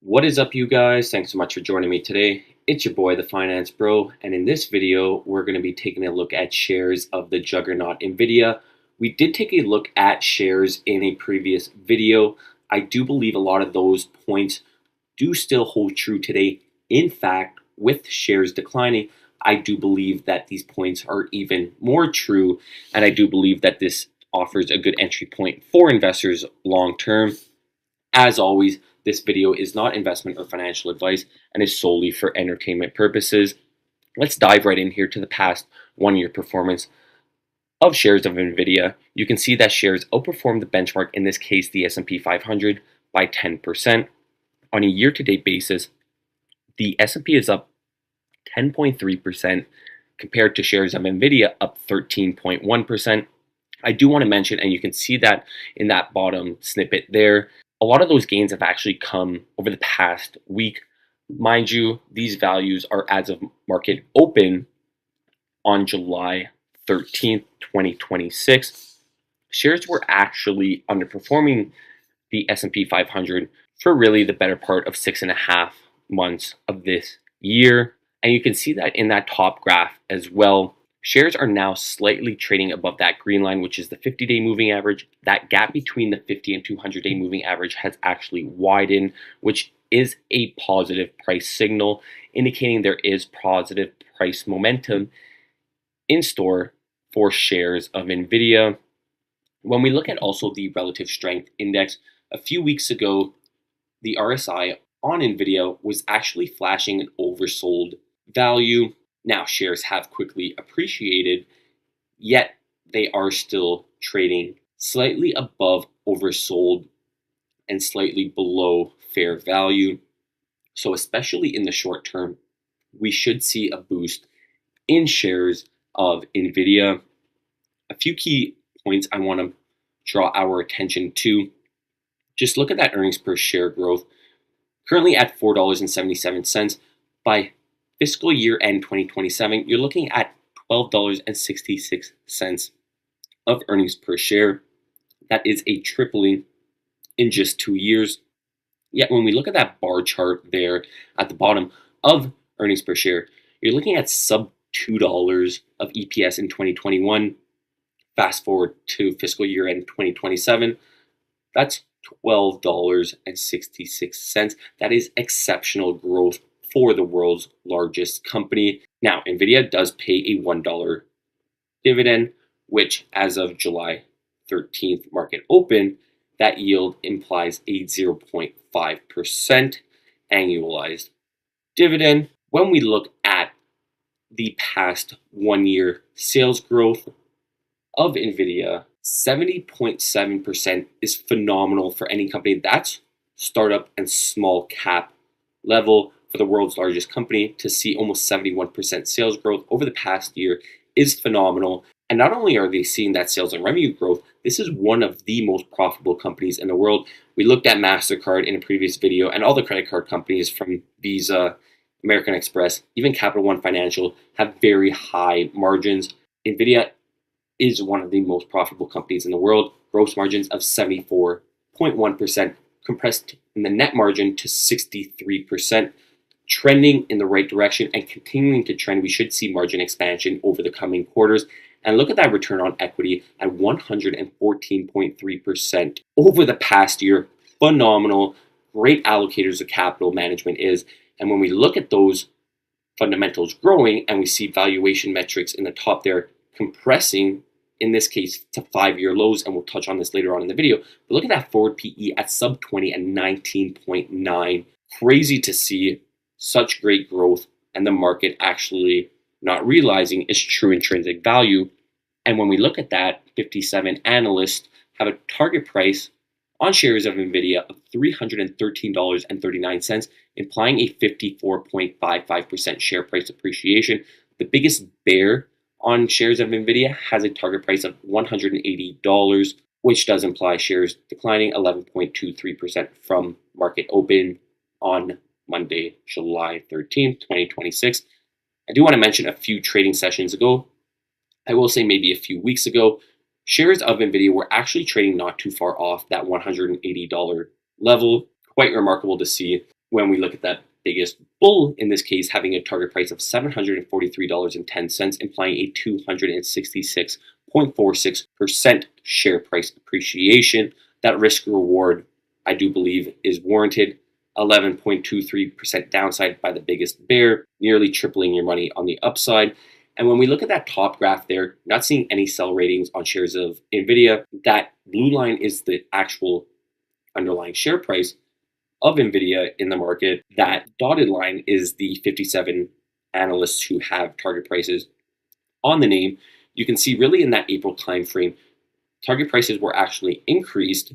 What is up, you guys? Thanks so much for joining me today. It's your boy, the Finance Bro, and in this video, we're going to be taking a look at shares of the juggernaut Nvidia. We did take a look at shares in a previous video. I do believe a lot of those points do still hold true today. In fact, with shares declining, I do believe that these points are even more true, and I do believe that this offers a good entry point for investors long term. As always, this video is not investment or financial advice and is solely for entertainment purposes. Let's dive right in here to the past 1 year performance of shares of Nvidia. You can see that shares outperformed the benchmark, in this case the S&P 500, by 10%. On a year-to-date basis, the S&P is up 10.3% compared to shares of Nvidia up 13.1%. I do want to mention, and you can see that in that bottom snippet there, a lot of those gains have actually come over the past week. Mind you, these values are as of market open on July 13th, 2026. Shares were actually underperforming the S&P 500 for really the better part of 6.5 months of this year. And you can see that in that top graph as well. Shares are now slightly trading above that green line, which is the 50-day moving average. That gap between the 50 and 200-day moving average has actually widened, which is a positive price signal, indicating there is positive price momentum in store for shares of Nvidia. When we look at also the relative strength index, a few weeks ago, the RSI on Nvidia was actually flashing an oversold value. Now, shares have quickly appreciated, yet they are still trading slightly above oversold and slightly below fair value. So, especially in the short term, we should see a boost in shares of Nvidia. A few key points I want to draw our attention to. Just look at that earnings per share growth, currently at $4.77. By fiscal year end 2027, you're looking at $12.66 of earnings per share. That is a tripling in just 2 years. Yet when we look at that bar chart there at the bottom of earnings per share, you're looking at sub $2 of EPS in 2021. Fast forward to fiscal year end 2027, that's $12.66. That is exceptional growth for the world's largest company. Now, Nvidia does pay a $1 dividend, which as of July 13th market open, that yield implies a 0.5% annualized dividend. When we look at the past 1 year sales growth of Nvidia, 70.7% is phenomenal for any company. That's startup and small cap level for the world's largest company. To see almost 71% sales growth over the past year is phenomenal. And not only are they seeing that sales and revenue growth, this is one of the most profitable companies in the world. We looked at MasterCard in a previous video, and all the credit card companies from Visa, American Express, even Capital One Financial have very high margins. Nvidia is one of the most profitable companies in the world. Gross margins of 74.1%, compressed in the net margin to 63%, trending in the right direction and continuing to trend. We should see margin expansion over the coming quarters. And look at that return on equity at 114.3% over the past year. Phenomenal. Great allocators of capital management is. And when we look at those fundamentals growing and we see valuation metrics in the top there compressing, in this case to 5-year lows, and we'll touch on this later on in the video, but look at that forward PE at sub 20 and 19.9. Crazy to see such great growth and the market actually not realizing its true intrinsic value. And when we look at that, 57 analysts have a target price on shares of Nvidia of $313.39, implying a 54.55% share price appreciation. The biggest bear on shares of Nvidia has a target price of $180, which does imply shares declining 11.23% from market open on Monday, July 13th, 2026. I do want to mention a few trading sessions ago, I will say maybe a few weeks ago, shares of Nvidia were actually trading not too far off that $180 level. Quite remarkable to see. when we look at that biggest bull, in this case, having a target price of $743.10, implying a 266.46% share price appreciation. That risk reward, I do believe, is warranted. 11.23% downside by the biggest bear, nearly tripling your money on the upside. And when we look at that top graph there, not seeing any sell ratings on shares of Nvidia. That blue line is the actual underlying share price of Nvidia in the market. That dotted line is the 57 analysts who have target prices on the name. You can see really in that April timeframe, target prices were actually increased,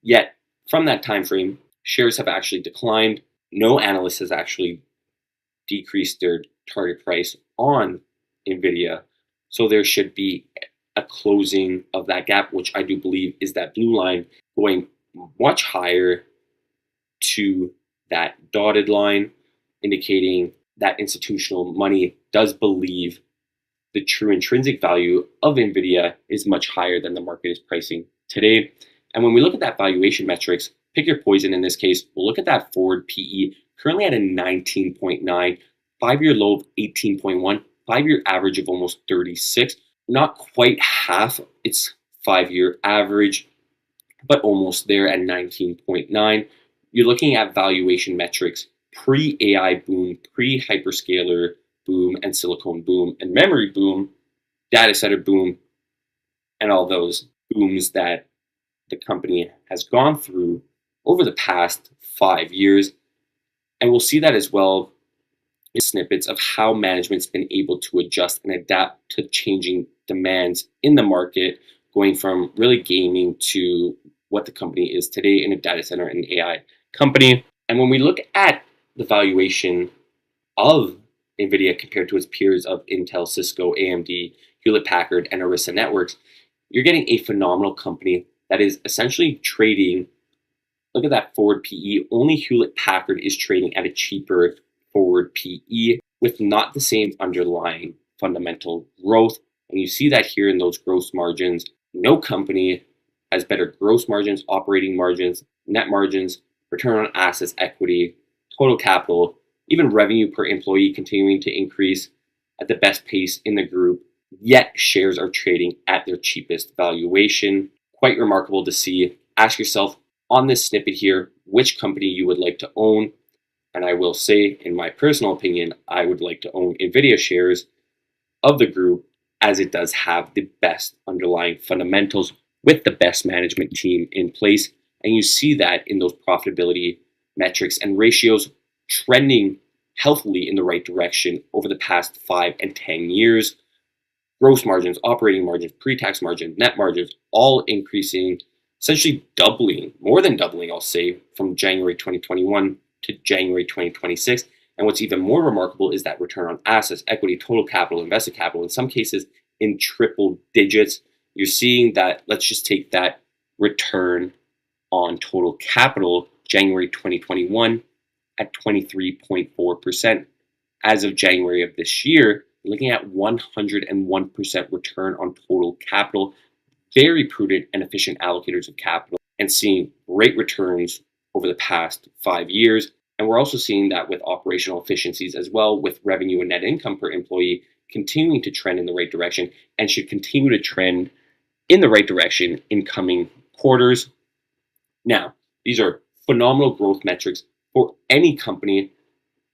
yet from that timeframe, shares have actually declined. No analyst has actually decreased their target price on Nvidia. So there should be a closing of that gap, which I do believe is that blue line going much higher to that dotted line, indicating that institutional money does believe the true intrinsic value of Nvidia is much higher than the market is pricing today. And when we look at that valuation metrics, pick your poison in this case. We'll look at that forward PE, currently at a 19.9, 5-year low of 18.1, 5-year average of almost 36, not quite half its 5-year average, but almost there at 19.9. You're looking at valuation metrics pre-AI boom, pre-hyperscaler boom, and silicone boom, and memory boom, data center boom, and all those booms that the company has gone through over the past 5 years. And we'll see that as well in snippets of how management's been able to adjust and adapt to changing demands in the market, going from really gaming to what the company is today in a data center and AI company. And when we look at the valuation of Nvidia compared to its peers of Intel, Cisco, AMD, Hewlett Packard, and Arista Networks, you're getting a phenomenal company that is essentially trading. Look at that forward PE. Only Hewlett Packard is trading at a cheaper forward PE with not the same underlying fundamental growth. And you see that here in those gross margins. No company has better gross margins, operating margins, net margins, return on assets, equity, total capital, even revenue per employee continuing to increase at the best pace in the group, yet shares are trading at their cheapest valuation. Quite remarkable to see. Ask yourself on this snippet here, which company you would like to own. And I will say, in my personal opinion, I would like to own Nvidia shares of the group, as it does have the best underlying fundamentals with the best management team in place. And you see that in those profitability metrics and ratios trending healthily in the right direction over the past 5 and 10 years. Gross margins, operating margins, pre-tax margins, net margins, all increasing, essentially doubling, more than doubling, I'll say, from January 2021 to January 2026. And what's even more remarkable is that return on assets, equity, total capital, invested capital, in some cases in triple digits. You're seeing that, let's just take that return on total capital, January 2021 at 23.4%. As of January of this year, looking at 101% return on total capital. Very prudent and efficient allocators of capital, and seeing great returns over the past 5 years. And we're also seeing that with operational efficiencies as well, with revenue and net income per employee continuing to trend in the right direction and should continue to trend in the right direction in coming quarters. Now, these are phenomenal growth metrics for any company,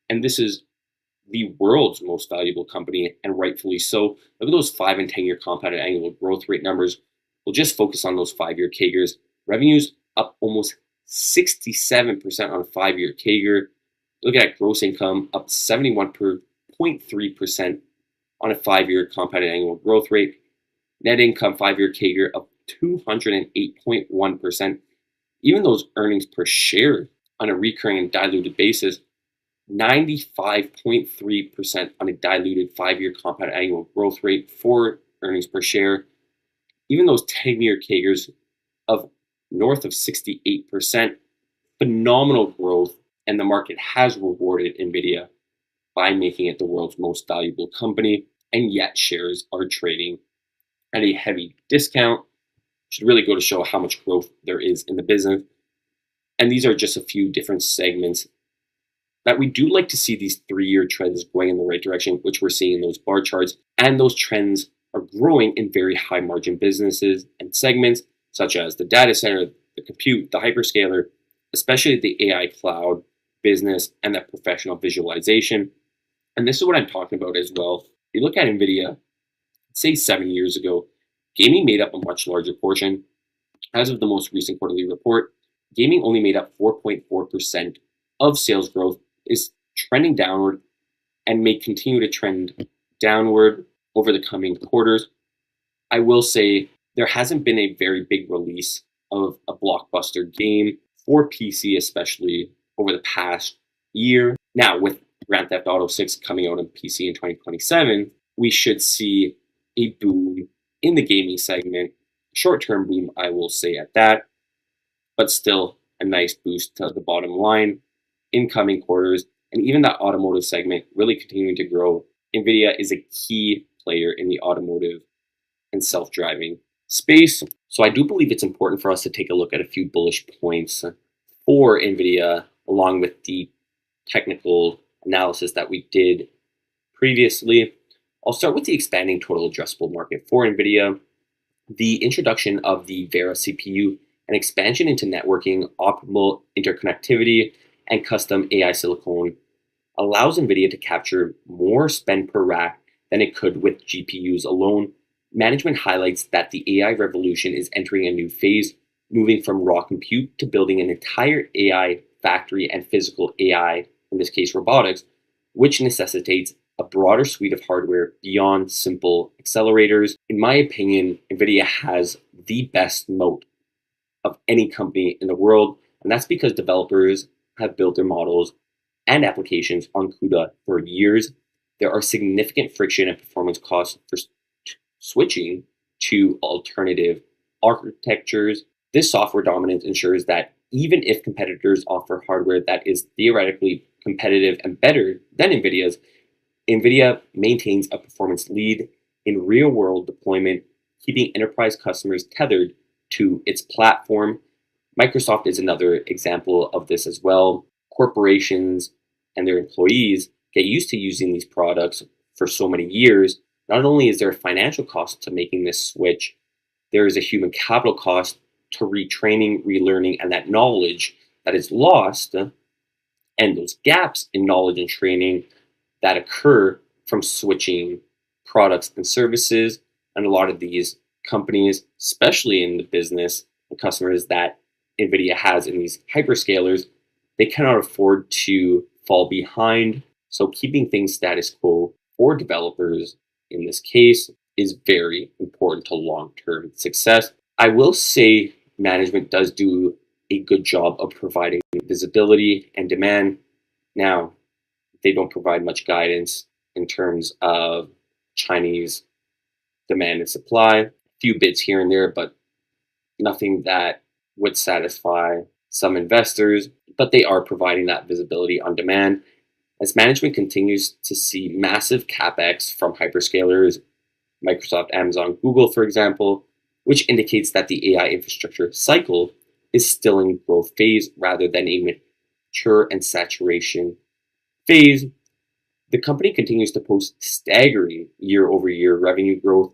and this is the world's most valuable company, and rightfully so. Look at those 5 and 10-year compounded annual growth rate numbers. We'll just focus on those 5-year CAGRs. Revenues up almost 67% on a 5-year CAGR. Look at gross income up 71.3% on a 5-year compounded annual growth rate. Net income 5-year CAGR up 208.1%. Even those earnings per share on a recurring and diluted basis, 95.3% on a diluted 5-year compound annual growth rate for earnings per share. Even those 10-year CAGRs of north of 68%, phenomenal growth, and the market has rewarded Nvidia by making it the world's most valuable company, and yet shares are trading at a heavy discount. Should really go to show how much growth there is in the business. And these are just a few different segments that we do like to see these 3-year trends going in the right direction, which we're seeing in those bar charts. And those trends are growing in very high margin businesses and segments, such as the data center, the compute, the hyperscaler, especially the AI cloud business and that professional visualization. And this is what I'm talking about as well. You look at Nvidia, say 7 years ago, gaming made up a much larger portion. As of the most recent quarterly report, gaming only made up 4.4% of sales growth, is trending downward and may continue to trend downward over the coming quarters. I will say there hasn't been a very big release of a blockbuster game for PC, especially over the past year. Now, with Grand Theft Auto 6 coming out on PC in 2027, we should see a boom in the gaming segment. Short-term boom, I will say at that, but still a nice boost to the bottom line in coming quarters. And even that automotive segment really continuing to grow. Nvidia is a key player in the automotive and self-driving space. So I do believe it's important for us to take a look at a few bullish points for Nvidia, along with the technical analysis that we did previously. I'll start with the expanding total addressable market for Nvidia, the introduction of the Vera CPU, and expansion into networking, optimal interconnectivity, and custom AI silicon allows Nvidia to capture more spend per rack than it could with GPUs alone. Management highlights that the AI revolution is entering a new phase, moving from raw compute to building an entire AI factory and physical AI, in this case robotics, which necessitates a broader suite of hardware beyond simple accelerators. In my opinion, Nvidia has the best moat of any company in the world, and that's because developers have built their models and applications on CUDA for years. There are significant friction and performance costs for switching to alternative architectures. This software dominance ensures that even if competitors offer hardware that is theoretically competitive and better than NVIDIA's, NVIDIA maintains a performance lead in real-world deployment, keeping enterprise customers tethered to its platform. Microsoft is another example of this as well. Corporations and their employees get used to using these products for so many years. Not only is there a financial cost to making this switch, there is a human capital cost to retraining, relearning, and that knowledge that is lost, and those gaps in knowledge and training that occur from switching products and services. And a lot of these companies, especially in the business and customers that NVIDIA has in these hyperscalers, they cannot afford to fall behind. So keeping things status quo for developers in this case is very important to long-term success. I will say management does do a good job of providing visibility and demand. Now, they don't provide much guidance in terms of Chinese demand and supply. A few bits here and there, but nothing that would satisfy some investors. But they are providing that visibility on demand. As management continues to see massive capex from hyperscalers, Microsoft, Amazon, Google, for example, which indicates that the AI infrastructure cycle is still in growth phase rather than a mature and saturation phase. The company continues to post staggering year-over-year revenue growth,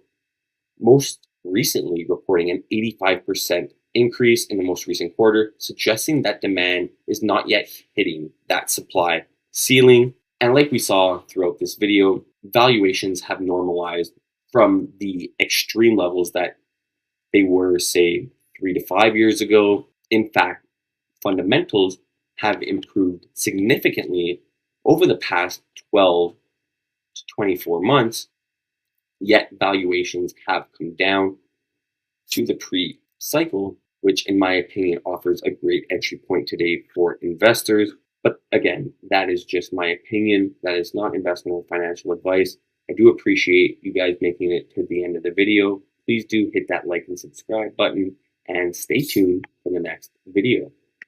most recently reporting an 85% increase in the most recent quarter, suggesting that demand is not yet hitting that supply ceiling. And like we saw throughout this video, valuations have normalized from the extreme levels that they were, say, 3 to 5 years ago. In fact, fundamentals have improved significantly over the past 12 to 24 months, yet valuations have come down to the pre-cycle, which in my opinion offers a great entry point today for investors. But again, that is just my opinion. That is not investment or financial advice. I do appreciate you guys making it to the end of the video. Please do hit that like and subscribe button and stay tuned for the next video.